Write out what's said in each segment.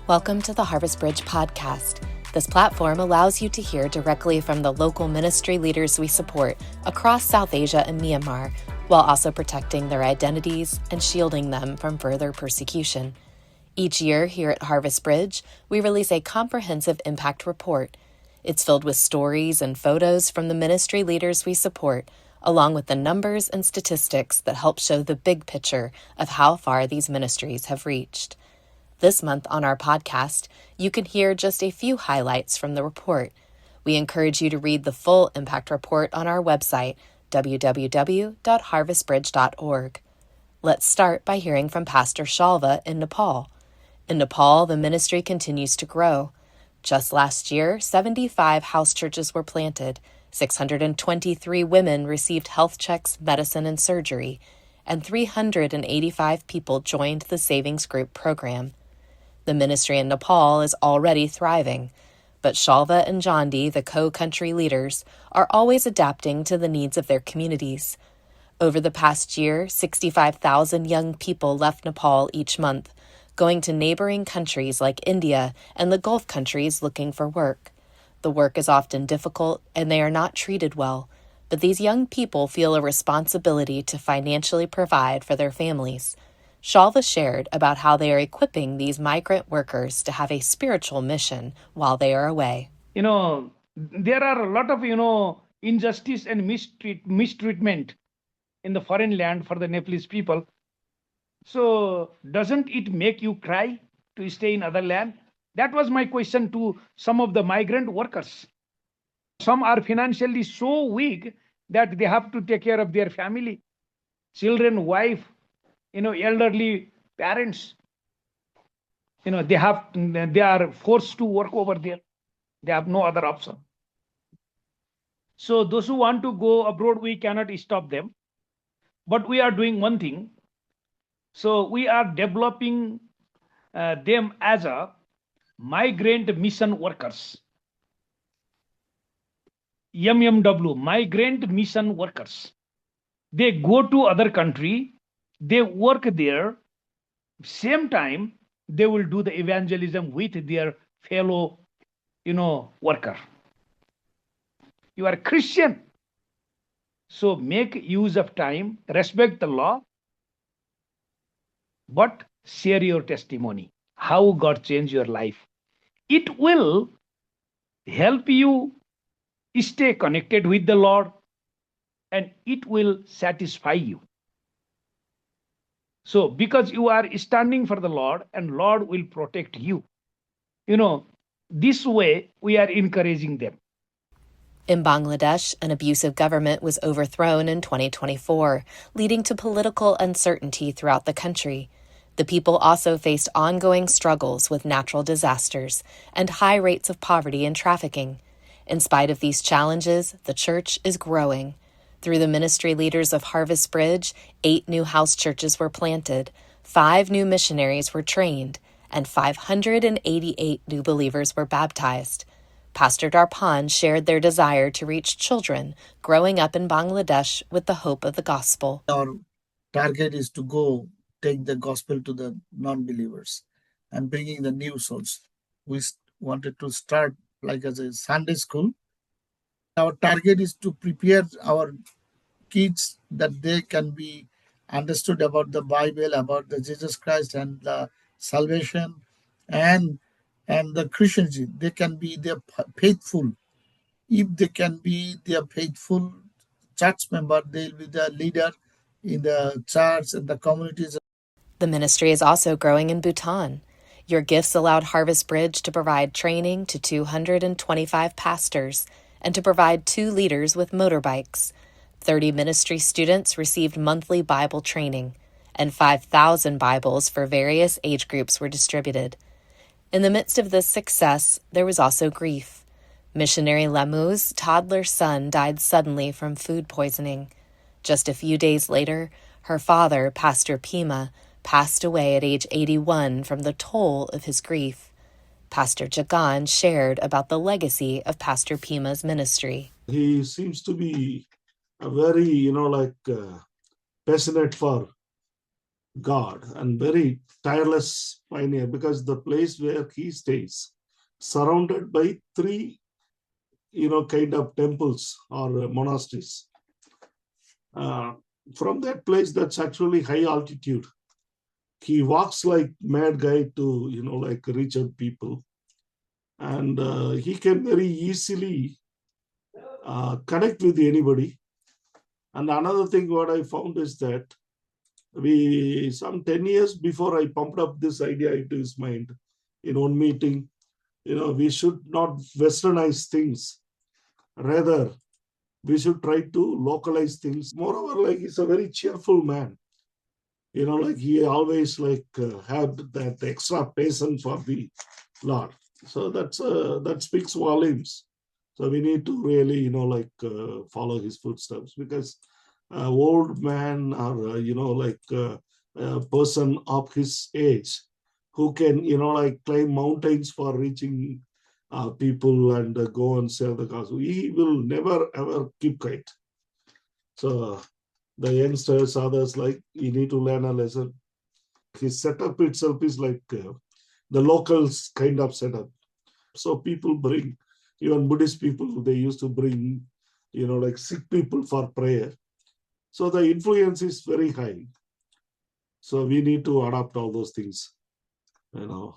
Welcome to the Harvest Bridge podcast. This platform allows you to hear directly from the local ministry leaders we support across South Asia and Myanmar, while also protecting their identities and shielding them from further persecution. Each year here at Harvest Bridge, we release a comprehensive impact report. It's filled with stories and photos from the ministry leaders we support, along with the numbers and statistics that help show the big picture of how far these ministries have reached. This month on our podcast, you can hear just a few highlights from the report. We encourage you to read the full impact report on our website, www.harvestbridge.org. Let's start by hearing from Pastor Shalva in Nepal. In Nepal, the ministry continues to grow. Just last year, 75 house churches were planted, 623 women received health checks, medicine, and surgery, and 385 people joined the Savings Group program. The ministry in Nepal is already thriving, but Shalva and Jandi, the co-country leaders, are always adapting to the needs of their communities. Over the past year, 65,000 young people left Nepal each month, going to neighboring countries like India and the Gulf countries looking for work. The work is often difficult and they are not treated well, but these young people feel a responsibility to financially provide for their families. Shalva shared about how they are equipping these migrant workers to have a spiritual mission while they are away. There are a lot of, injustice and mistreatment in the foreign land for the Nepalese people. So doesn't it make you cry to stay in other land? That was my question to some of the migrant workers. Some are financially so weak that they have to take care of their family, children, wife, elderly parents. They are forced to work over there. They have no other option. So those who want to go abroad, we cannot stop them. But we are doing one thing. So we are developing them as a migrant mission workers. MMW, migrant mission workers. They go to other country, they work there, same time they will do the evangelism with their fellow, worker. You are Christian, so make use of time, respect the law, but share your testimony, how God changed your life. It will help you stay connected with the Lord, and it will satisfy you. So because you are standing for the Lord, and Lord will protect you. This way we are encouraging them. In Bangladesh, an abusive government was overthrown in 2024, leading to political uncertainty throughout the country. The people also faced ongoing struggles with natural disasters and high rates of poverty and trafficking. In spite of these challenges, the church is growing. Through the ministry leaders of Harvest Bridge, 8 new house churches were planted, 5 new missionaries were trained, and 588 new believers were baptized. Pastor Darpan shared their desire to reach children growing up in Bangladesh with the hope of the gospel. Our target is to go take the gospel to the non-believers and bringing the new souls. We wanted to start like as a Sunday school. Our target is to prepare our kids that they can be understood about the Bible, about the Jesus Christ and the salvation and the Christianity. They can be their faithful. If they can be their faithful church member, they'll be the leader in the church and the communities. The ministry is also growing in Bhutan. Your gifts allowed Harvest Bridge to provide training to 225 pastors and to provide 2 leaders with motorbikes. 30 ministry students received monthly Bible training, and 5,000 Bibles for various age groups were distributed. In the midst of this success, there was also grief. Missionary Lamu's toddler son died suddenly from food poisoning. Just a few days later, her father, Pastor Pima, passed away at age 81 from the toll of his grief. Pastor Jagan shared about the legacy of Pastor Pima's ministry. He seems to be a very, passionate for God and very tireless pioneer, because the place where he stays, surrounded by three, kind of temples or monasteries. From that place, that's actually high altitude. He walks like mad guy to, like reach out people. And he can very easily connect with anybody. And another thing what I found is that some 10 years before I pumped up this idea into his mind in one meeting, we should not westernize things. Rather, we should try to localize things. Moreover, like he's a very cheerful man. Like he always had that extra passion for the Lord. So that speaks volumes. So we need to really, follow his footsteps, because old man or, a person of his age who can, climb mountains for reaching people and go and share the gospel. He will never, ever keep quiet. So the youngsters, others, you need to learn a lesson. His setup itself is like the locals kind of setup. So people bring, even Buddhist people, they used to bring, sick people for prayer. So the influence is very high. So we need to adopt all those things, So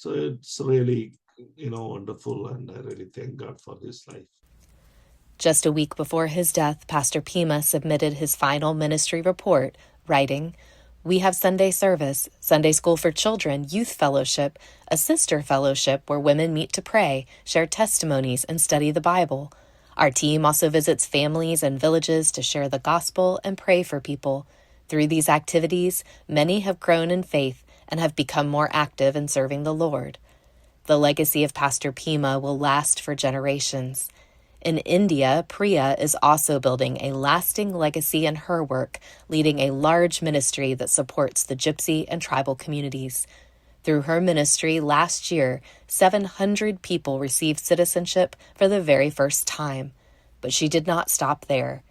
it's really, wonderful, and I really thank God for his life. Just a week before his death, Pastor Pima submitted his final ministry report, writing, "We have Sunday service, Sunday school for children, youth fellowship, a sister fellowship where women meet to pray, share testimonies, and study the Bible. Our team also visits families and villages to share the gospel and pray for people. Through these activities, many have grown in faith and have become more active in serving the Lord. The legacy of Pastor Pima will last for generations." In India, Priya is also building a lasting legacy in her work, leading a large ministry that supports the Gypsy and tribal communities. Through her ministry last year, 700 people received citizenship for the very first time. But she did not stop there.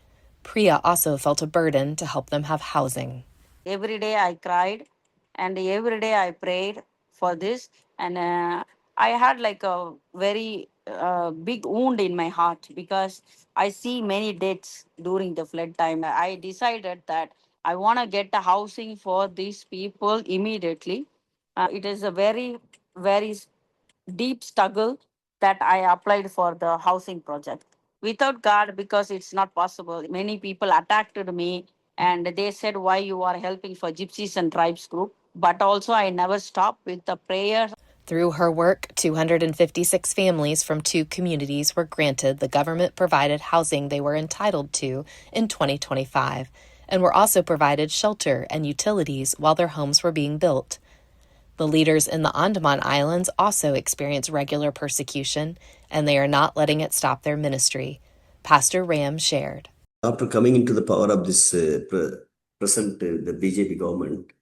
Priya also felt a burden to help them have housing. Every day I cried, and every day I prayed for this. And I had like a very big wound in my heart, because I see many deaths during the flood time. I decided that I want to get a housing for these people immediately. It is a very, very deep struggle that I applied for the housing project. Without God, because it's not possible. Many people attacked me, and they said, "Why you are helping for gypsies and tribes group?" But also, I never stopped with the prayer. Through her work, 256 families from 2 communities were granted the government-provided housing they were entitled to in 2025, and were also provided shelter and utilities while their homes were being built. The leaders in the Andaman Islands also experience regular persecution, and they are not letting it stop their ministry. Pastor Ram shared. After coming into the power of this present the BJP government,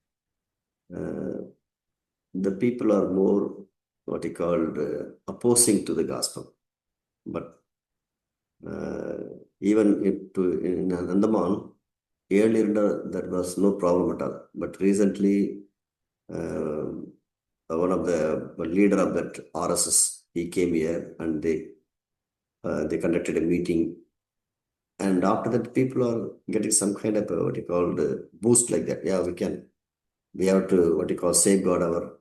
the people are more what he called opposing to the gospel. But even in Andaman, earlier there was no problem at all. But recently, one of the leader of that RSS, he came here and they conducted a meeting. And after that, people are getting some kind of what you call boost like that. Yeah, we have to what you call safeguard our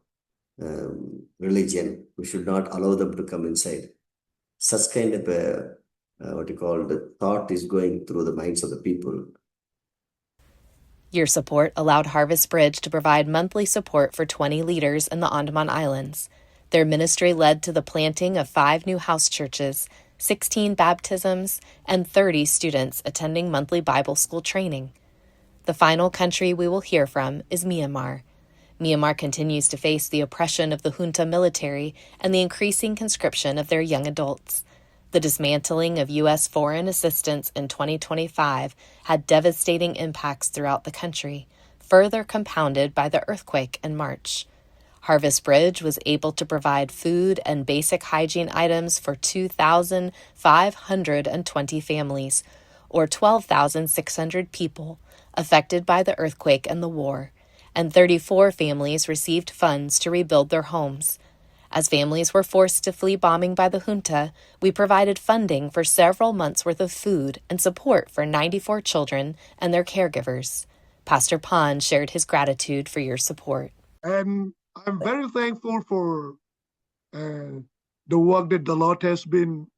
religion. We should not allow them to come inside. Such kind of what you call the thought is going through the minds of the people. Your support allowed Harvest Bridge to provide monthly support for 20 leaders in the Andaman Islands. Their ministry led to the planting of 5 new house churches, 16 baptisms, and 30 students attending monthly Bible school training. The final country we will hear from is Myanmar. Myanmar continues to face the oppression of the junta military and the increasing conscription of their young adults. The dismantling of U.S. foreign assistance in 2025 had devastating impacts throughout the country, further compounded by the earthquake in March. Harvest Bridge was able to provide food and basic hygiene items for 2,520 families, or 12,600 people, affected by the earthquake and the war. and 34 families received funds to rebuild their homes. As families were forced to flee bombing by the junta, we provided funding for several months' worth of food and support for 94 children and their caregivers. Pastor Pan shared his gratitude for your support. And I'm very thankful for the work that the Lord has been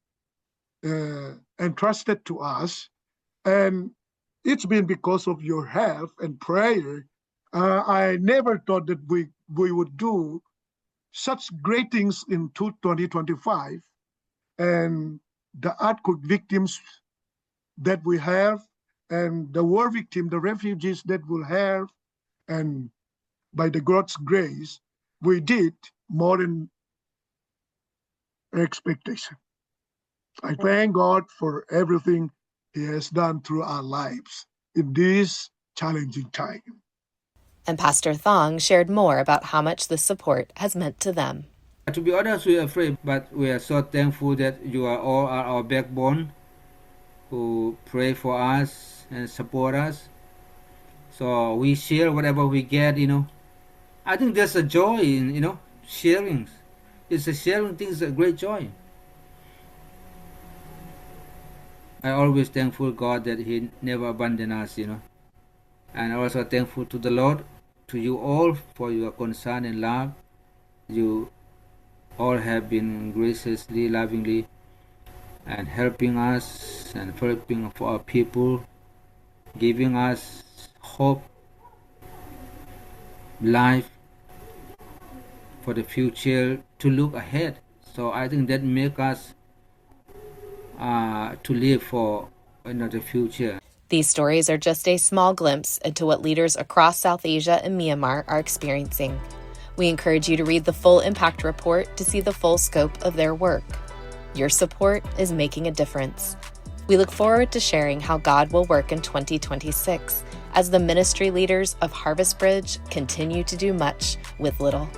entrusted to us. And it's been because of your help and prayer. I never thought that we would do such great things in 2025. And the earthquake victims that we have, and the war victims, the refugees that we'll have, and by the God's grace, we did more than expectation. I thank God for everything He has done through our lives in this challenging time. And Pastor Thong shared more about how much this support has meant to them. To be honest, we are afraid, but we are so thankful that you are all our backbone, who pray for us and support us. So we share whatever we get, I think there's a joy in, sharing. It's a sharing thing is a great joy. I always thankful God that He never abandoned us, And also thankful to the Lord, to you all for your concern and love. You all have been graciously, lovingly, and helping us and helping for our people, giving us hope, life for the future, to look ahead. So I think that make us to live for the future. These stories are just a small glimpse into what leaders across South Asia and Myanmar are experiencing. We encourage you to read the full impact report to see the full scope of their work. Your support is making a difference. We look forward to sharing how God will work in 2026 as the ministry leaders of Harvest Bridge continue to do much with little.